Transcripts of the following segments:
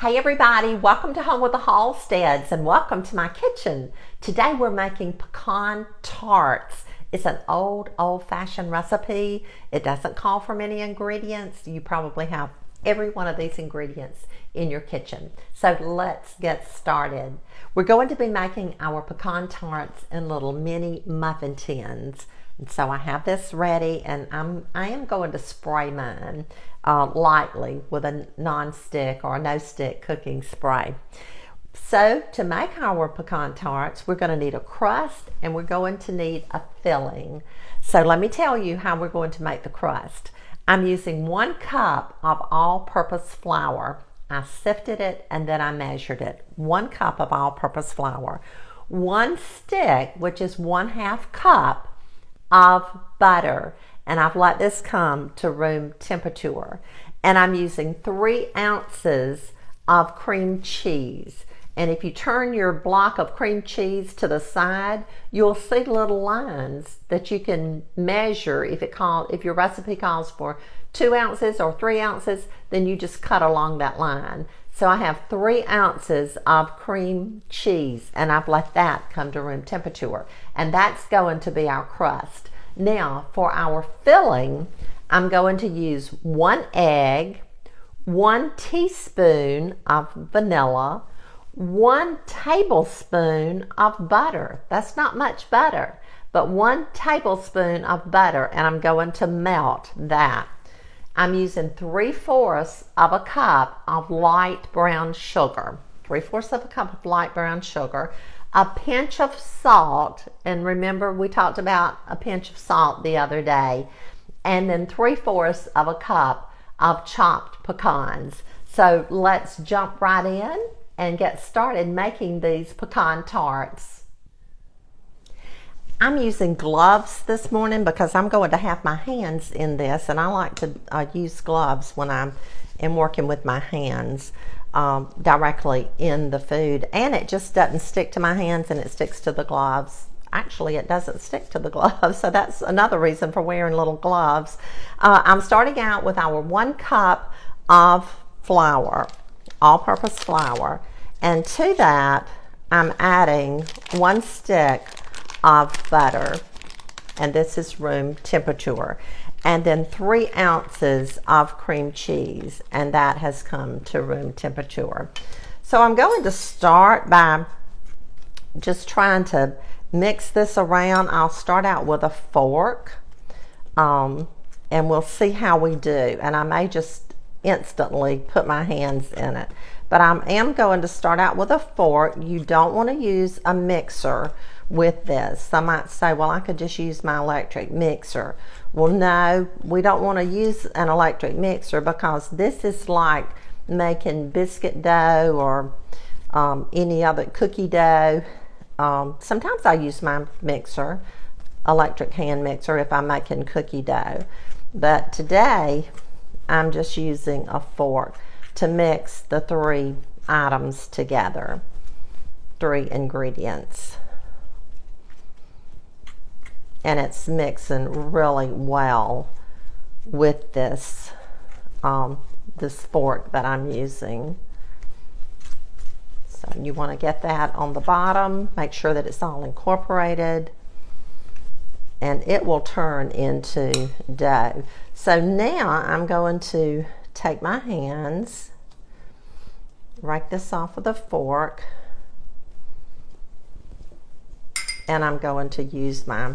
Hey everybody, welcome to Home with the Halsteads and welcome to my kitchen. Today we're making pecan tarts. It's an old-fashioned recipe. It doesn't call for many ingredients. You probably have every one of these ingredients in your kitchen. So let's get started. We're going to be making our pecan tarts in little mini muffin tins. And so I have this ready, and I am going to spray mine lightly with a non-stick or a no-stick cooking spray. So to make our pecan tarts, we're going to need a crust and we're going to need a filling. So let me tell you how we're going to make the crust. I'm using 1 cup of all-purpose flour. I sifted it and then I measured it. 1 cup of all-purpose flour. 1 stick, which is 1/2 cup of butter, and I've let this come to room temperature. And I'm using 3 ounces of cream cheese. And if you turn your block of cream cheese to the side, you'll see little lines that you can measure. If your recipe calls for 2 ounces or 3 ounces, then you just cut along that line. So I have 3 ounces of cream cheese, and I've let that come to room temperature. And that's going to be our crust. Now, for our filling, I'm going to use 1 egg, 1 teaspoon of vanilla, 1 tablespoon of butter. That's not much butter, but 1 tablespoon of butter, and I'm going to melt that. I'm using 3/4 of a cup of light brown sugar. 3/4 of a cup of light brown sugar. A pinch of salt, and remember we talked about a pinch of salt the other day. And then 3/4 of a cup of chopped pecans. So let's jump right in and get started making these pecan tarts. I'm using gloves this morning because I'm going to have my hands in this, and I like to use gloves when I'm working with my hands directly in the food, and it just doesn't stick to my hands and it sticks to the gloves. Actually, it doesn't stick to the gloves, so that's another reason for wearing little gloves. I'm starting out with our 1 cup of flour, all-purpose flour, and to that I'm adding 1 stick of butter, and this is room temperature, and then 3 ounces of cream cheese, and that has come to room temperature. So I'm going to start by just trying to mix this around. I'll start out with a fork, and we'll see how we do, and I may just instantly put my hands in it, but I am going to start out with a fork. You don't want to use a mixer with this. Some might say, well, I could just use my electric mixer. Well, no, we don't want to use an electric mixer because this is like making biscuit dough or any other cookie dough. Sometimes I use my mixer, electric hand mixer, if I'm making cookie dough. But today, I'm just using a fork to mix the 3 items together, 3 ingredients. And it's mixing really well with this fork that I'm using. So you want to get that on the bottom, make sure that it's all incorporated, and it will turn into dough. So now I'm going to take my hands, rake this off with a fork, and I'm going to use my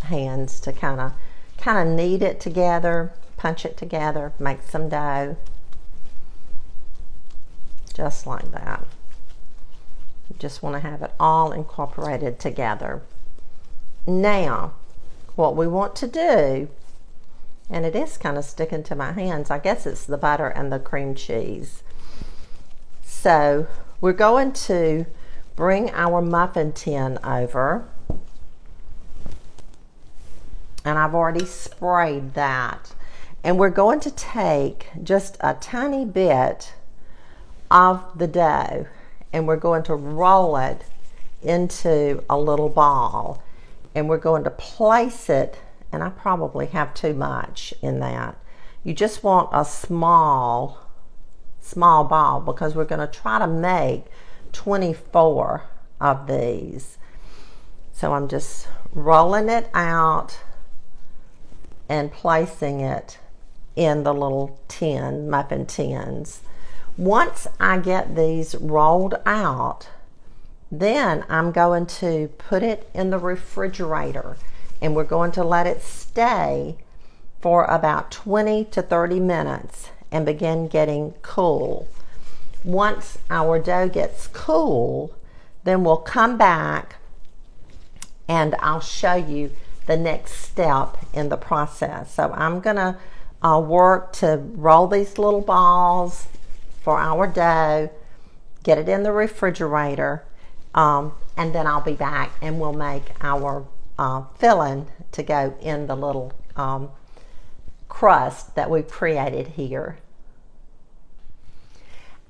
hands to kind of knead it together, punch it together, make some dough, just like that. You just want to have it all incorporated together. Now, what we want to do, and it is kind of sticking to my hands, I guess it's the butter and the cream cheese. So we're going to bring our muffin tin over, and I've already sprayed that. And we're going to take just a tiny bit of the dough, and we're going to roll it into a little ball, and we're going to place it, and I probably have too much in that. You just want a small small ball because we're going to try to make 24 of these. So I'm just rolling it out and placing it in the little muffin tins. Once I get these rolled out, then I'm going to put it in the refrigerator, and we're going to let it stay for about 20 to 30 minutes and begin getting cool. Once our dough gets cool, then we'll come back and I'll show you the next step in the process. So I'm gonna work to roll these little balls for our dough, get it in the refrigerator, and then I'll be back and we'll make our filling to go in the little crust that we've created here.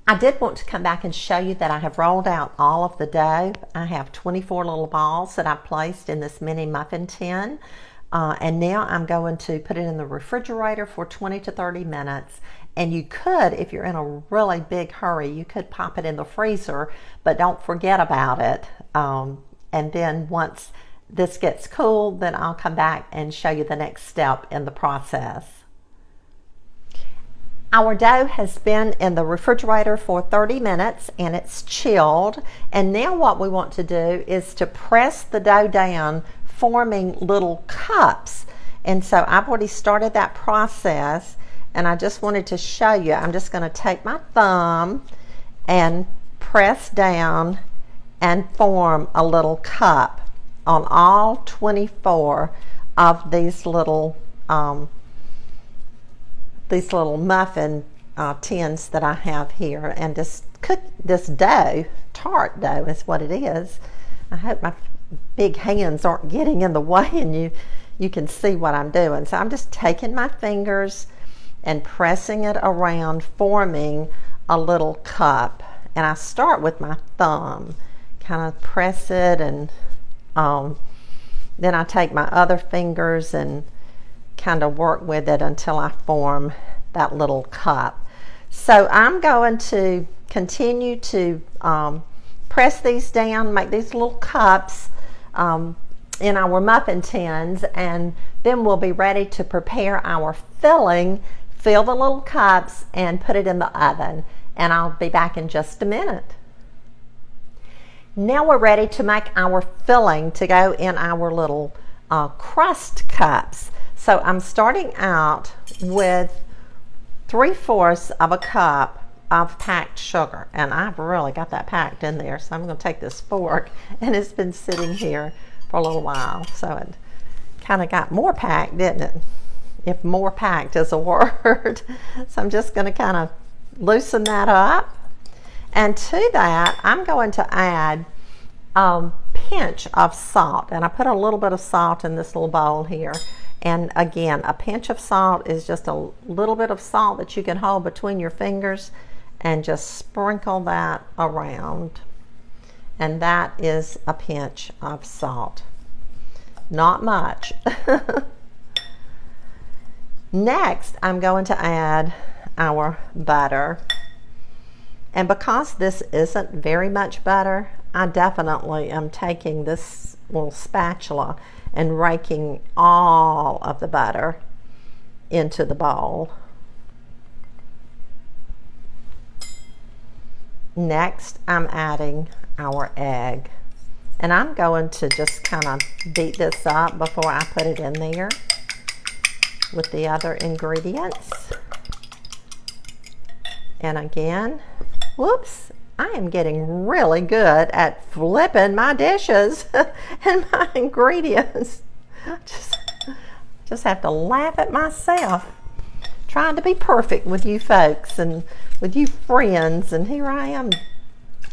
I did want to come back and show you that I have rolled out all of the dough. I have 24 little balls that I've placed in this mini muffin tin. And now I'm going to put it in the refrigerator for 20 to 30 minutes. And you could, if you're in a really big hurry, you could pop it in the freezer, but don't forget about it. And then once this gets cool, then I'll come back and show you the next step in the process. Our dough has been in the refrigerator for 30 minutes and it's chilled. And now what we want to do is to press the dough down, forming little cups. And so I've already started that process, and I just wanted to show you. I'm just going to take my thumb and press down and form a little cup on all 24 of these little muffin tins that I have here, and just cook this dough. Tart dough is what it is. I hope my big hands aren't getting in the way and you can see what I'm doing. So I'm just taking my fingers and pressing it around, forming a little cup. And I start with my thumb, kind of press it, and then I take my other fingers and kind of work with it until I form that little cup. So I'm going to continue to press these down, make these little cups in our muffin tins, and then we'll be ready to prepare our filling, fill the little cups, and put it in the oven. And I'll be back in just a minute. Now we're ready to make our filling to go in our little crust cups. So I'm starting out with 3/4 of a cup of packed sugar, and I've really got that packed in there. So I'm going to take this fork, and it's been sitting here for a little while, so it kind of got more packed, didn't it? If more packed is a word. So I'm just going to kind of loosen that up, and to that I'm going to add a pinch of salt, and I put a little bit of salt in this little bowl here. And again, a pinch of salt is just a little bit of salt that you can hold between your fingers and just sprinkle that around. And that is a pinch of salt. Not much. Next, I'm going to add our butter. And because this isn't very much butter, I definitely am taking this little spatula and raking all of the butter into the bowl. Next, I'm adding our egg. And I'm going to just kind of beat this up before I put it in there with the other ingredients. And again, whoops, I am getting really good at flipping my dishes and my ingredients. Just have to laugh at myself, trying to be perfect with you folks and with you friends, and here I am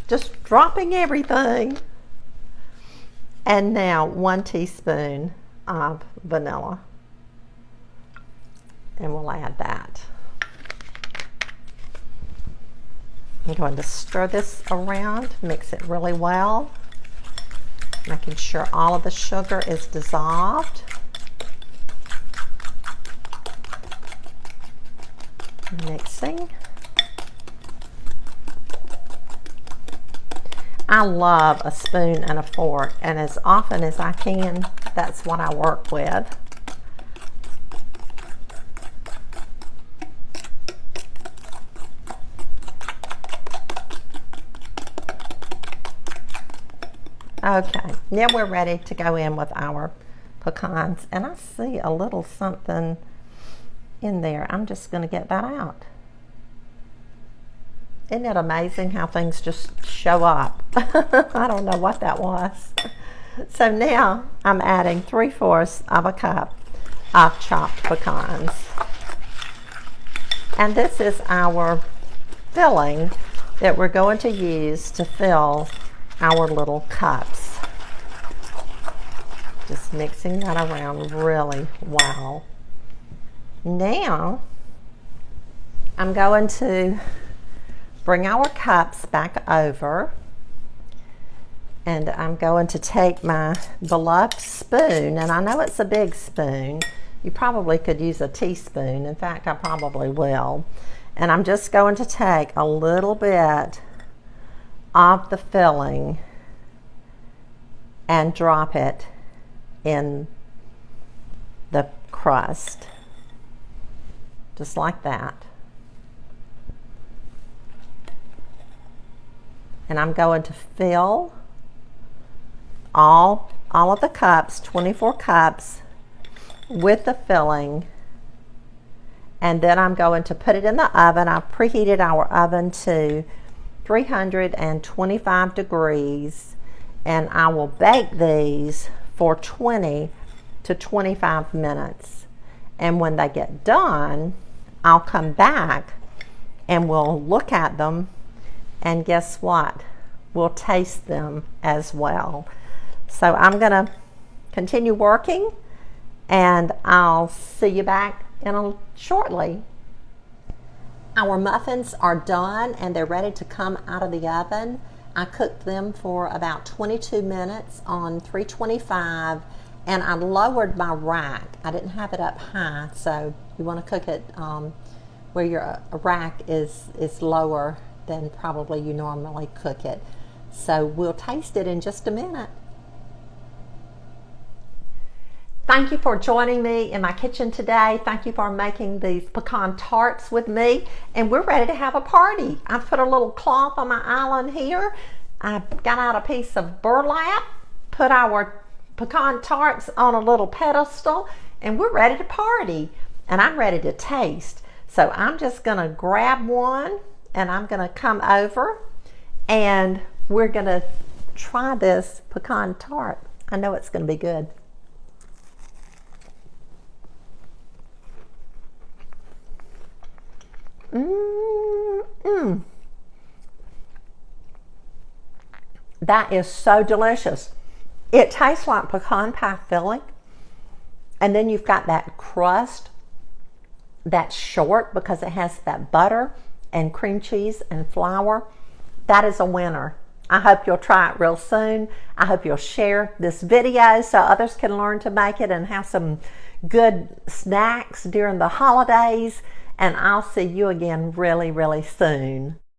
just dropping everything. And now 1 teaspoon of vanilla, and we'll add that. I'm going to stir this around, mix it really well, making sure all of the sugar is dissolved. Mixing. I love a spoon and a fork, and as often as I can, that's what I work with. Okay, now we're ready to go in with our pecans, and I see a little something in there. I'm just going to get that out. Isn't it amazing how things just show up? I don't know what that was. So now I'm adding 3/4 of a cup of chopped pecans. And this is our filling that we're going to use to fill our little cups. Just mixing that around really well. Now I'm going to bring our cups back over, and I'm going to take my beloved spoon, and I know it's a big spoon. You probably could use a teaspoon. In fact, I probably will. And I'm just going to take a little bit of the filling and drop it in the crust, just like that. And I'm going to fill all of the cups, 24 cups, with the filling, and then I'm going to put it in the oven. I've preheated our oven to 325 degrees, and I will bake these for 20 to 25 minutes. And when they get done, I'll come back and we'll look at them, and guess what? We'll taste them as well. So I'm gonna continue working, and I'll see you back shortly. Our muffins are done and they're ready to come out of the oven. I cooked them for about 22 minutes on 325, and I lowered my rack. I didn't have it up high, so you want to cook it where your rack is lower than probably you normally cook it. So we'll taste it in just a minute. Thank you for joining me in my kitchen today. Thank you for making these pecan tarts with me. And we're ready to have a party. I've put a little cloth on my island here. I got out a piece of burlap, put our pecan tarts on a little pedestal, and we're ready to party. And I'm ready to taste. So I'm just gonna grab one, and I'm gonna come over, and we're gonna try this pecan tart. I know it's gonna be good. That is so delicious. It tastes like pecan pie filling, and then you've got that crust that's short because it has that butter and cream cheese and flour. That is a winner. I hope you'll try it real soon. I hope you'll share this video so others can learn to make it and have some good snacks during the holidays. And I'll see you again really, really soon.